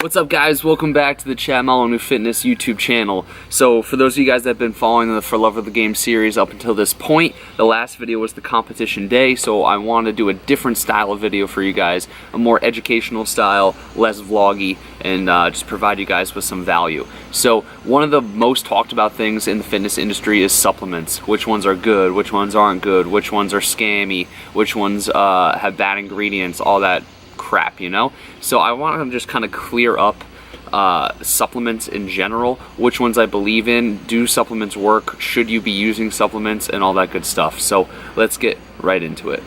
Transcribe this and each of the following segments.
What's up, guys? Welcome back to the Chad Molyneux Fitness YouTube channel. So for those of you guys that have been following the For Love of the Game series up until this point, the last video was the competition day, so I want to do a different style of video for you guys, a more educational style, less vloggy, and just provide you guys with some value. So one of the most talked about things in the fitness industry is supplements. Which ones are good, which ones aren't good, which ones are scammy, which ones have bad ingredients, all that crap, you know? So I want to just kind of clear up supplements in general, which ones I believe in, do supplements work, should you be using supplements, and all that good stuff. So let's get right into it.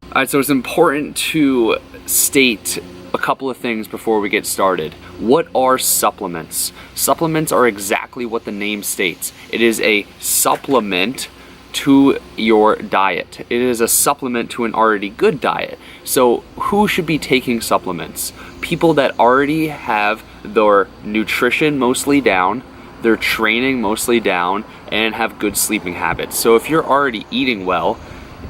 Alright, so it's important to state a couple of things before we get started. What are supplements? Supplements are exactly what the name states. It is a supplement to your diet. It is a supplement to an already good diet. So who should be taking supplements? People that already have their nutrition mostly down, their training mostly down, and have good sleeping habits. So if you're already eating well,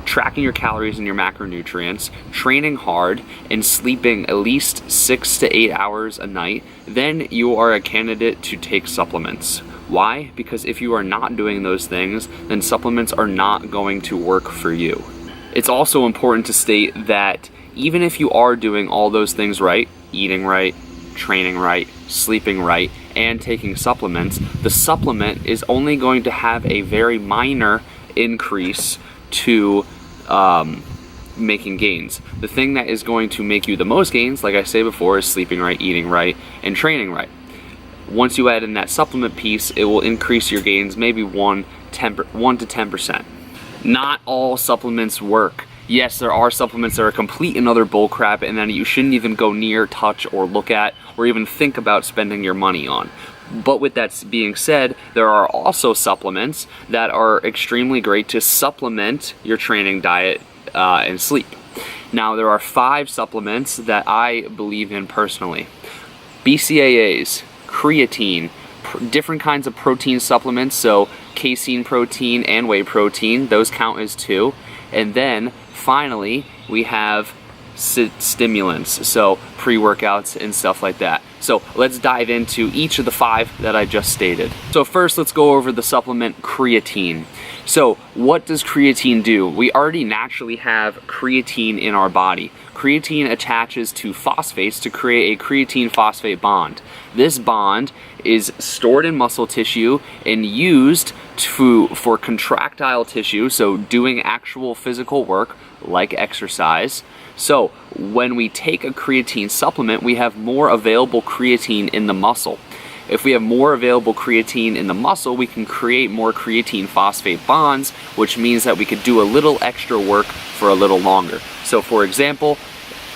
tracking your calories and your macronutrients, training hard, and sleeping at least 6 to 8 hours a night, then you are a candidate to take supplements. Why? Because if you are not doing those things, then supplements are not going to work for you. It's also important to state that even if you are doing all those things right, eating right, training right, sleeping right, and taking supplements, the supplement is only going to have a very minor increase to making gains. The thing that is going to make you the most gains, like I say before, is sleeping right, eating right, and training right. Once you add in that supplement piece, it will increase your gains maybe 1 to 10%. Not all supplements work. Yes, there are supplements that are complete and utter bullcrap and that you shouldn't even go near, touch, or look at, or even think about spending your money on. But with that being said, there are also supplements that are extremely great to supplement your training, diet, and sleep. Now, there are 5 supplements that I believe in personally. BCAAs, creatine, different kinds of protein supplements, so casein protein and whey protein, those count as 2. And then, finally, we have stimulants, so pre-workouts and stuff like that. So let's dive into each of the 5 that I just stated. So first, let's go over the supplement creatine. So what does creatine do? We already naturally have creatine in our body. Creatine attaches to phosphates to create a creatine phosphate bond. This bond is stored in muscle tissue and used for contractile tissue, so doing actual physical work like exercise. So when we take a creatine supplement, we have more available creatine in the muscle. If we have more available creatine in the muscle, we can create more creatine phosphate bonds, which means that we could do a little extra work for a little longer. So for example,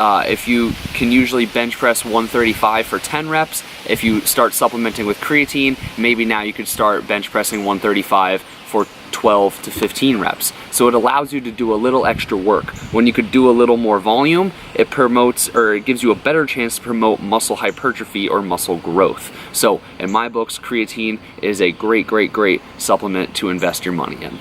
if you can usually bench press 135 for 10 reps, if you start supplementing with creatine, maybe now you could start bench pressing 135 for 12 to 15 reps. So it allows you to do a little extra work. When you could do a little more volume, it promotes, or it gives you a better chance to promote muscle hypertrophy or muscle growth. So in my books, creatine is a great supplement to invest your money in.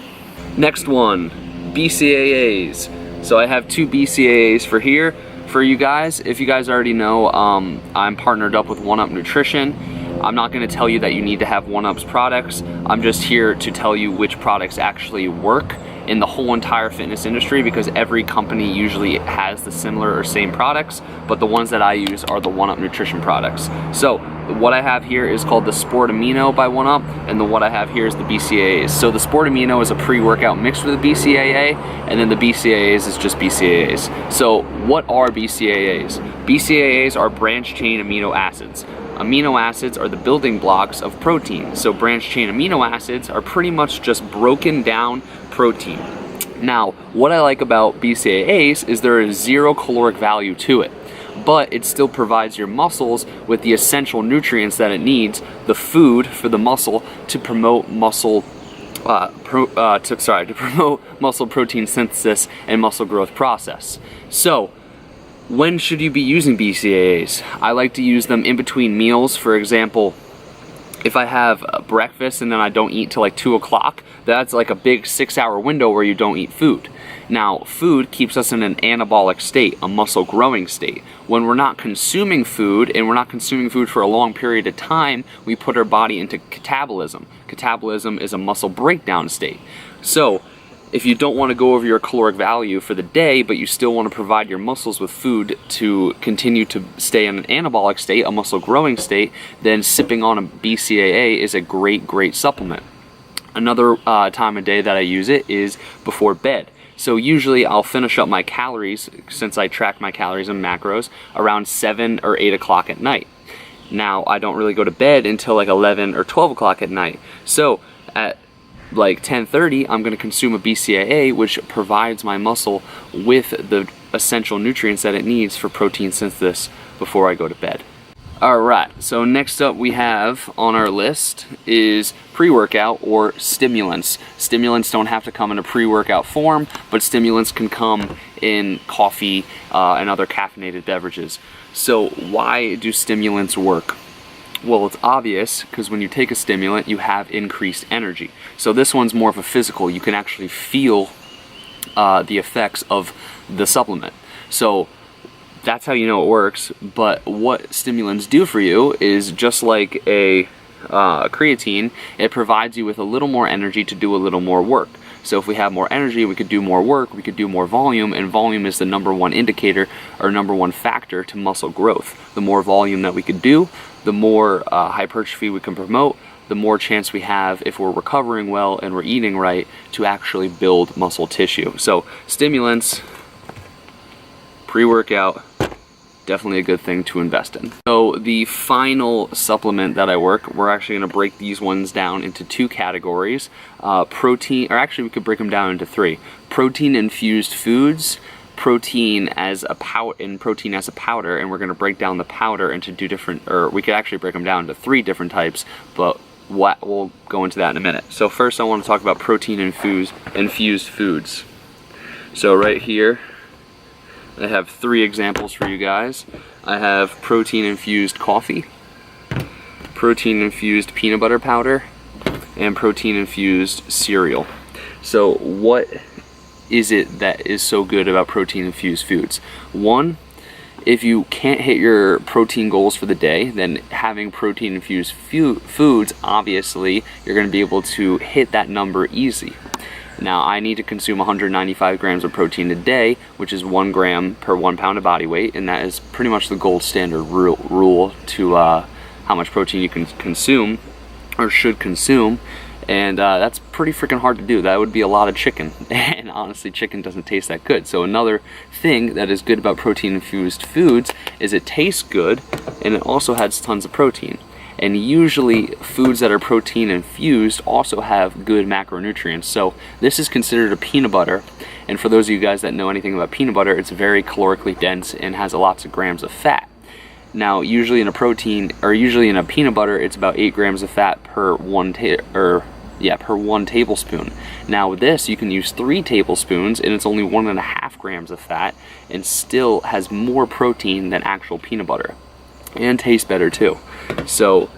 Next one, BCAAs. So I have 2 BCAAs for here. For you guys, if you guys already know, I'm partnered up with 1UP Nutrition. I'm not going to tell you that you need to have 1UP's products. I'm just here to tell you which products actually work in the whole entire fitness industry, because every company usually has the similar or same products, but the ones that I use are the 1UP Nutrition products. So what I have here is called the Sport Amino by 1UP, and what I have here is the BCAAs. So the Sport Amino is a pre-workout mixed with a BCAA, and then the BCAAs is just BCAAs. So what are BCAAs? BCAAs are branched chain amino acids. Amino acids are the building blocks of protein. So branched chain amino acids are pretty much just broken down protein. Now, what I like about BCAAs is there is 0 caloric value to it, but it still provides your muscles with the essential nutrients that it needs, the food for the muscle to promote muscle promote muscle protein synthesis and muscle growth process. So when should you be using BCAAs? I like to use them in between meals. For example, If I have breakfast and then I don't eat till like 2 o'clock, that's like a big 6-hour window where you don't eat food. Now, food keeps us in an anabolic state, a muscle growing state. When we're not consuming food, and we're not consuming food for a long period of time, we put our body into catabolism. Catabolism is a muscle breakdown state. So, if you don't want to go over your caloric value for the day, but you still want to provide your muscles with food to continue to stay in an anabolic state, a muscle growing state, then sipping on a BCAA is a great supplement. Another time of day that I use it is before bed. So usually I'll finish up my calories, since I track my calories and macros, around 7 or 8 o'clock at night. Now, I don't really go to bed until like 11 or 12 o'clock at night. So at like 10:30, I'm going to consume a BCAA, which provides my muscle with the essential nutrients that it needs for protein synthesis before I go to bed. Alright, so next up we have on our list is pre-workout or stimulants. Stimulants don't have to come in a pre-workout form, but stimulants can come in coffee and other caffeinated beverages. So why do stimulants work? Well, it's obvious, because when you take a stimulant, you have increased energy. So this one's more of a physical. You can actually feel the effects of the supplement. So that's how you know it works. But what stimulants do for you is just like a creatine, it provides you with a little more energy to do a little more work. So if we have more energy, we could do more work, we could do more volume, and volume is the #1 indicator or #1 factor to muscle growth. The more volume that we could do, the more hypertrophy we can promote, the more chance we have, if we're recovering well and we're eating right, to actually build muscle tissue. So stimulants, pre-workout, definitely a good thing to invest in. So the final supplement that I work, we're actually going to break these ones down into 2 categories. Protein, or actually we could break them down into 3. Protein infused foods, protein as a powder, and we're going to break down the powder into 2 different, or we could actually break them down into 3 different types, but we'll go into that in a minute. So first I want to talk about protein infused foods. So right here I have 3 examples for you guys. I have protein infused coffee, protein infused peanut butter powder, and protein infused cereal. So what is it that is so good about protein infused foods? One, if you can't hit your protein goals for the day, then having protein infused foods, obviously you're going to be able to hit that number easy. Now, I need to consume 195 grams of protein a day, which is 1 gram per 1 pound of body weight, and that is pretty much the gold standard rule to how much protein you can consume, or should consume, and that's pretty freaking hard to do. That would be a lot of chicken, and honestly, chicken doesn't taste that good. So another thing that is good about protein-infused foods is it tastes good, and it also has tons of protein. And usually foods that are protein infused also have good macronutrients. So this is considered a peanut butter, and for those of you guys that know anything about peanut butter, it's very calorically dense and has lots of grams of fat. Now usually in a peanut butter, it's about 8 grams of fat per 1 tablespoon. Now with this, you can use 3 tablespoons and it's only 1.5 grams of fat, and still has more protein than actual peanut butter, and tastes better too. So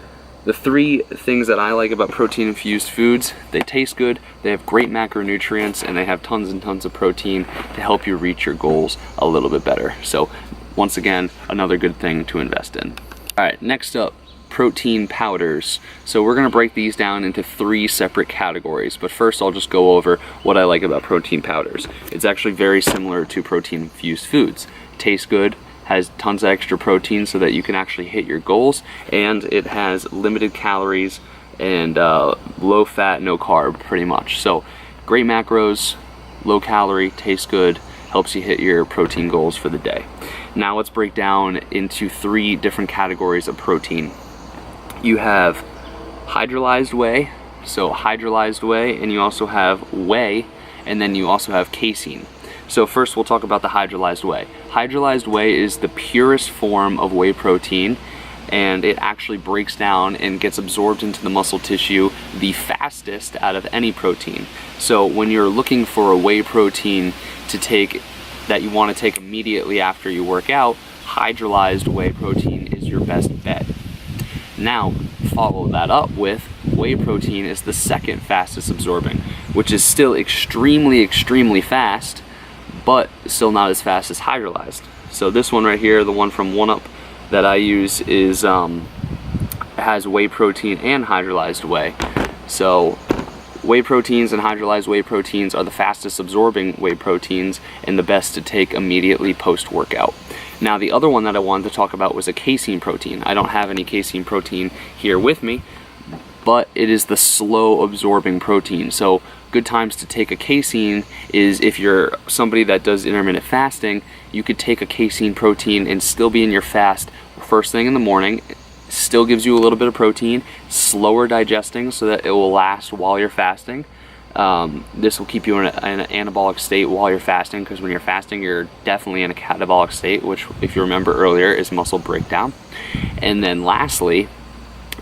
the 3 things that I like about protein infused foods: they taste good, they have great macronutrients, and they have tons and tons of protein to help you reach your goals a little bit better. So once again, another good thing to invest in. Alright, next up, protein powders. So we're going to break these down into 3 separate categories, but first I'll just go over what I like about protein powders. It's actually very similar to protein infused foods. Tastes good, has tons of extra protein so that you can actually hit your goals, and it has limited calories and low fat, no carb, pretty much. So great macros, low calorie, tastes good, helps you hit your protein goals for the day. Now let's break down into 3 different categories of protein. You have hydrolyzed whey, and you also have whey, and then you also have casein. So first we'll talk about the hydrolyzed whey. Hydrolyzed whey is the purest form of whey protein, and it actually breaks down and gets absorbed into the muscle tissue the fastest out of any protein. So when you're looking for a whey protein to take that you want to take immediately after you work out, hydrolyzed whey protein is your best bet. Now, follow that up with whey protein is the second fastest absorbing, which is still extremely fast, but still not as fast as hydrolyzed. So this one right here, the one from 1UP that I use, is has whey protein and hydrolyzed whey. So whey proteins and hydrolyzed whey proteins are the fastest absorbing whey proteins and the best to take immediately post-workout. Now the other one that I wanted to talk about was a casein protein. I don't have any casein protein here with me, but it is the slow absorbing protein. So good times to take a casein is if you're somebody that does intermittent fasting, you could take a casein protein and still be in your fast first thing in the morning. Still gives you a little bit of protein, slower digesting so that it will last while you're fasting. This will keep you in an anabolic state while you're fasting, because when you're fasting you're definitely in a catabolic state, which, if you remember earlier, is muscle breakdown. And then lastly,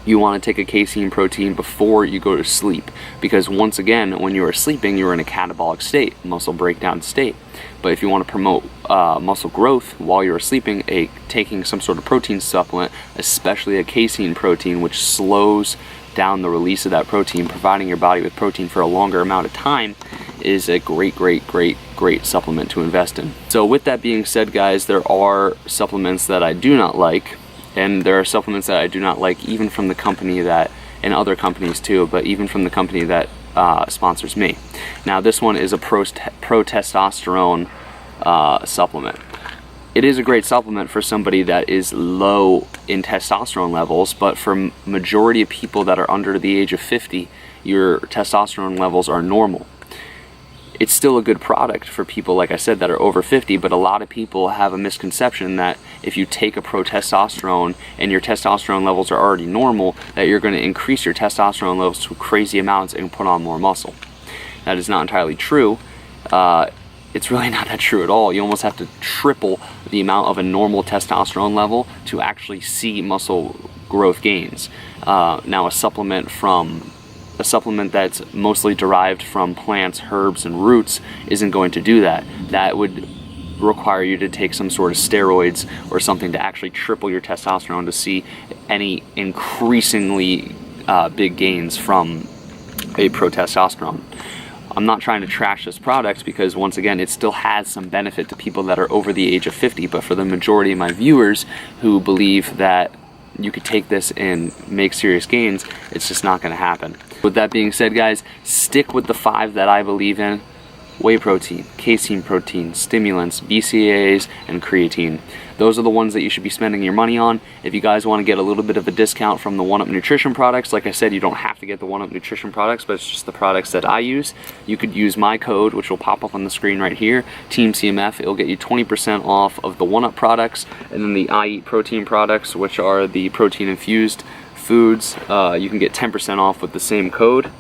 you want to take a casein protein before you go to sleep, because once again, when you are sleeping, you're in a catabolic state, muscle breakdown state. But if you want to promote muscle growth while you're sleeping, taking some sort of protein supplement, especially a casein protein, which slows down the release of that protein, providing your body with protein for a longer amount of time, is a great supplement to invest in. So with that being said, guys, there are supplements that I do not like, and there are supplements that I do not like even from the company that, and other companies too, but even from the company that sponsors me. Now this one is a Pro Testosterone supplement. It is a great supplement for somebody that is low in testosterone levels, but for majority of people that are under the age of 50, your testosterone levels are normal. It's still a good product for people, like I said, that are over 50, but a lot of people have a misconception that if you take a Pro Testosterone and your testosterone levels are already normal, that you're going to increase your testosterone levels to crazy amounts and put on more muscle. That is not entirely true. It's really not that true at all. You almost have to triple the amount of a normal testosterone level to actually see muscle growth gains. Now a supplement that's mostly derived from plants, herbs, and roots isn't going to do that. That would require you to take some sort of steroids or something to actually triple your testosterone to see any increasingly big gains from a Pro Testosterone. I'm not trying to trash this product, because once again, it still has some benefit to people that are over the age of 50, but for the majority of my viewers who believe that you could take this and make serious gains, it's just not going to happen. With that being said, guys, stick with the 5 that I believe in: whey protein, casein protein, stimulants, BCAAs, and creatine. Those are the ones that you should be spending your money on. If you guys want to get a little bit of a discount from the 1UP nutrition products, like I said, you don't have to get the 1UP nutrition products, but it's just the products that I use. You could use my code, which will pop up on the screen right here, TeamCMF. It'll get you 20% off of the 1UP products, and then the I Eat Protein products, which are the protein infused foods, you can get 10% off with the same code.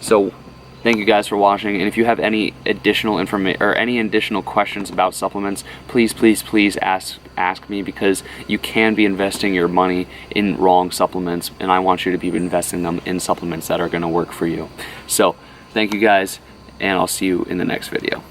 So thank you guys for watching, and if you have any additional information or any additional questions about supplements, please ask me, because you can be investing your money in wrong supplements, and I want you to be investing them in supplements that are going to work for you. So thank you guys, and I'll see you in the next video.